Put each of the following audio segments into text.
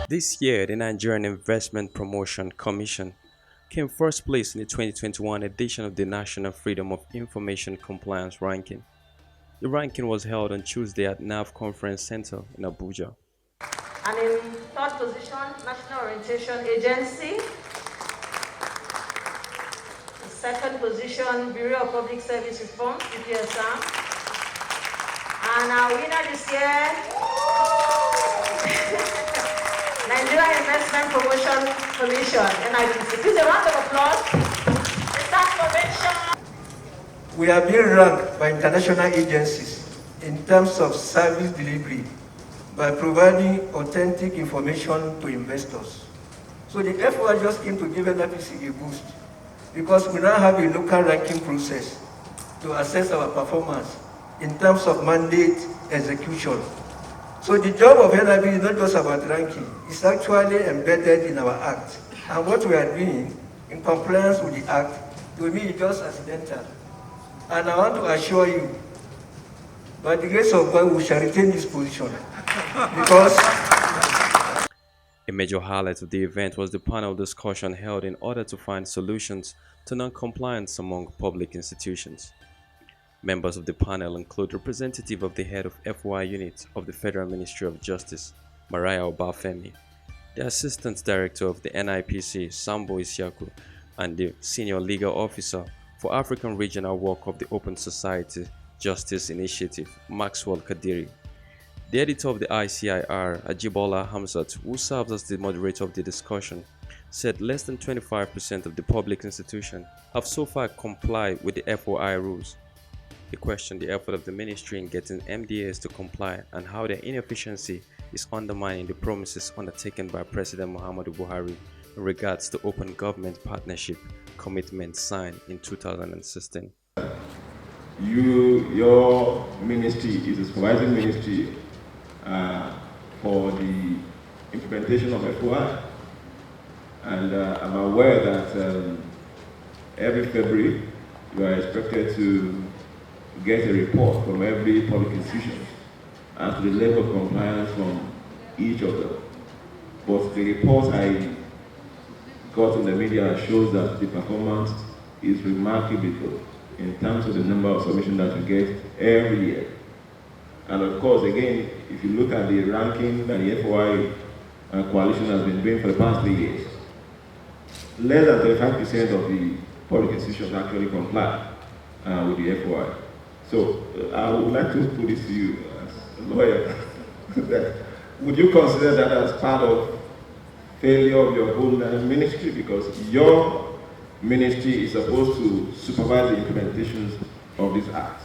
This year, the Nigerian Investment Promotion Commission came first place in the 2021 edition of the National Freedom of Information Compliance Ranking. The ranking was held on Tuesday at NAV Conference Center in Abuja. And in third position, National Orientation Agency. In second position, Bureau of Public Service Reform, BPSR. And our winner this year, Nigeria Investment Promotion Commission, NIPC. Please a round of applause. Start convention. We are being ranked by international agencies in terms of service delivery by providing authentic information to investors. So the FOI just came to give NIPC a boost because we now have a local ranking process to assess our performance in terms of mandate execution. So the job of NIPC is not just about ranking, it's actually embedded in our act. And what we are doing in compliance with the act, to me, is just accidental. And I want to assure you, by the grace of God, we shall retain this position. Because A major highlight of the event was the panel discussion held in order to find solutions to non-compliance among public institutions. Members of the panel include representative of the head of FOI unit of the Federal Ministry of Justice, Mariah Obafemi, the Assistant Director of the NIPC, Sambo Isiaku, and the Senior Legal Officer for African Regional Work of the Open Society Justice Initiative, Maxwell Kadiri. The editor of the ICIR, Ajibola Hamzat, who serves as the moderator of the discussion, said less than 25% of the public institutions have so far complied with the FOI rules. He questioned the effort of the ministry in getting MDAs to comply and how their inefficiency is undermining the promises undertaken by President Muhammadu Buhari in regards to open government partnership commitments signed in 2016. Your ministry is a supervising ministry for the implementation of FOI, and I'm aware that every February you are expected to get a report from every public institution as to the level of compliance from each of them. But the report I got in the media shows that the performance is remarkably good in terms of the number of submissions that you get every year. And of course, again, if you look at the ranking that the FOI coalition has been doing for the past 3 years, less than 35% of the public institutions actually comply with the FOI. So I would like to put this to you as a lawyer. That would you consider that as part of failure of your whole ministry? Because your ministry is supposed to supervise the implementations of this act.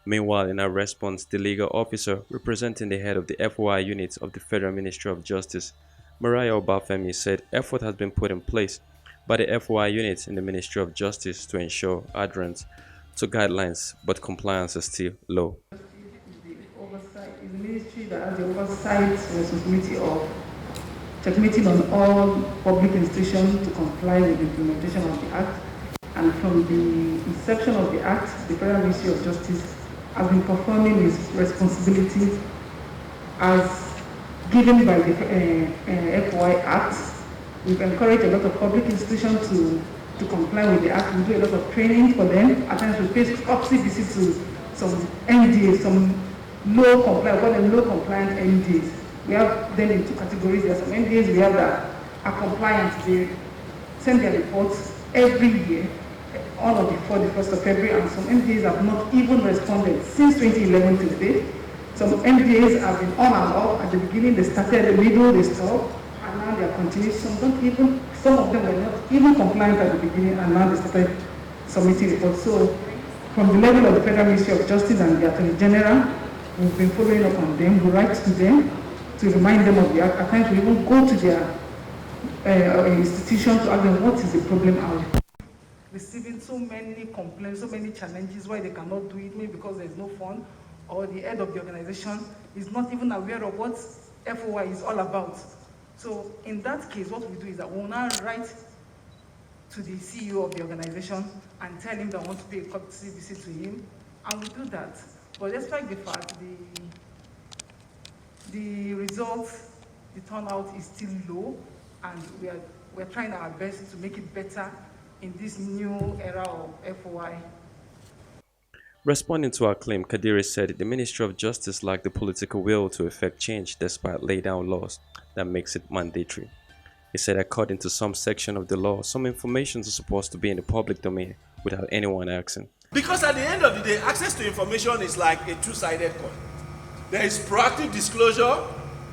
Meanwhile, in a response, the legal officer representing the head of the FOI unit of the Federal Ministry of Justice, Mariah Obafemi, said effort has been put in place by the FOI unit in the Ministry of Justice to ensure adherence to guidelines, but compliance is still low. Is the ministry that has the oversight responsibility of checkmating on all public institutions to comply with the implementation of the Act. And from the inception of the Act, the Federal Ministry of Justice has been performing its responsibility as given by the FOI Act. We've encouraged a lot of public institutions to comply with the Act. We do a lot of training for them. At times we pay courtesy visits to some MDAs, some low compliant MDAs. We have them in two categories. There are some MDAs we have that are compliant. They send their reports every year, all of before the 1st of February, and some MDAs have not even responded since 2011 to today. Some MDAs have been on and off. At the beginning they started, at the middle they stopped, and now they are continuing. Some of them were not even compliant at the beginning, and now they started submitting reports. So from the level of the Federal Ministry of Justice and the Attorney General, we've been following up on them. We write to them to remind them of the Act. At times we even go to their institution to ask them what is the problem out. Receiving so many complaints, so many challenges why they cannot do it, maybe because there is no fund, or the head of the organization is not even aware of what FOI is all about. So in that case, what we do is that we will now write to the CEO of the organization and tell him that I want to pay a courtesy visit to him, and we do that. But despite the fact, the results the turnout is still low, and we're trying our best to make it better in this new era of FOI. Responding to our claim, Kadiri said the Ministry of Justice lacked the political will to effect change despite laid down laws that makes it mandatory. He said according to some section of the law, some information is supposed to be in the public domain without anyone asking. Because at the end of the day, access to information is like a two-sided coin. There is proactive disclosure,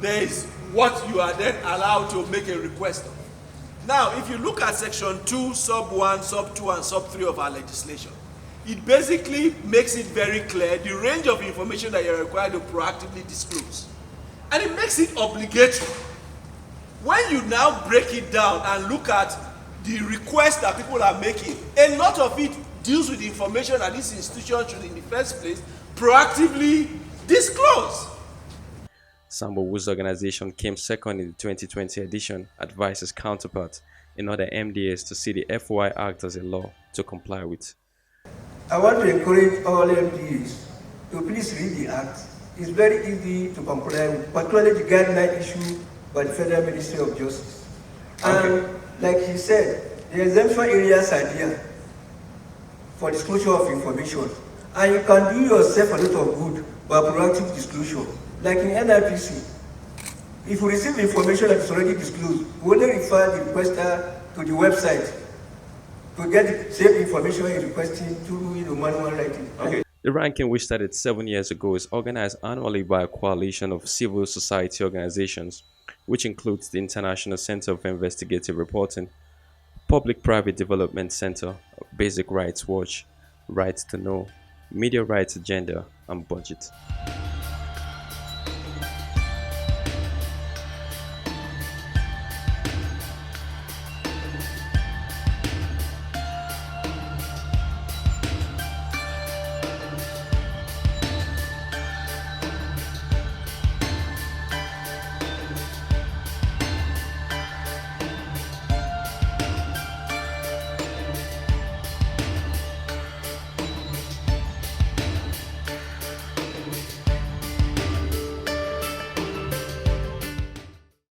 there is what you are then allowed to make a request of. Now, if you look at section 2, sub 1, sub 2, and sub 3 of our legislation, it basically makes it very clear the range of information that you're required to proactively disclose. And it makes it obligatory. When you now break it down and look at the requests that people are making, a lot of it deals with information that this institution should in the first place proactively disclose. Sambo, whose organization came second in the 2020 edition, advised his counterpart in other MDAs to see the FOI Act as a law to comply with. I want to encourage all MDAs to please read the Act. It's very easy to comply with, particularly the guideline issued by the Federal Ministry of Justice. And like he said, the exemption areas are there for disclosure of information. And you can do yourself a lot of good by proactive disclosure. Like in NIPC, if you receive information that is already disclosed, we only refer the requester to the website to get the same information you're requesting through manual writing. Okay. The ranking, which started 7 years ago, is organized annually by a coalition of civil society organizations, which includes the International Center for Investigative Reporting, Public-Private Development Center, Basic Rights Watch, Rights to Know, Media Rights Agenda, and Budget.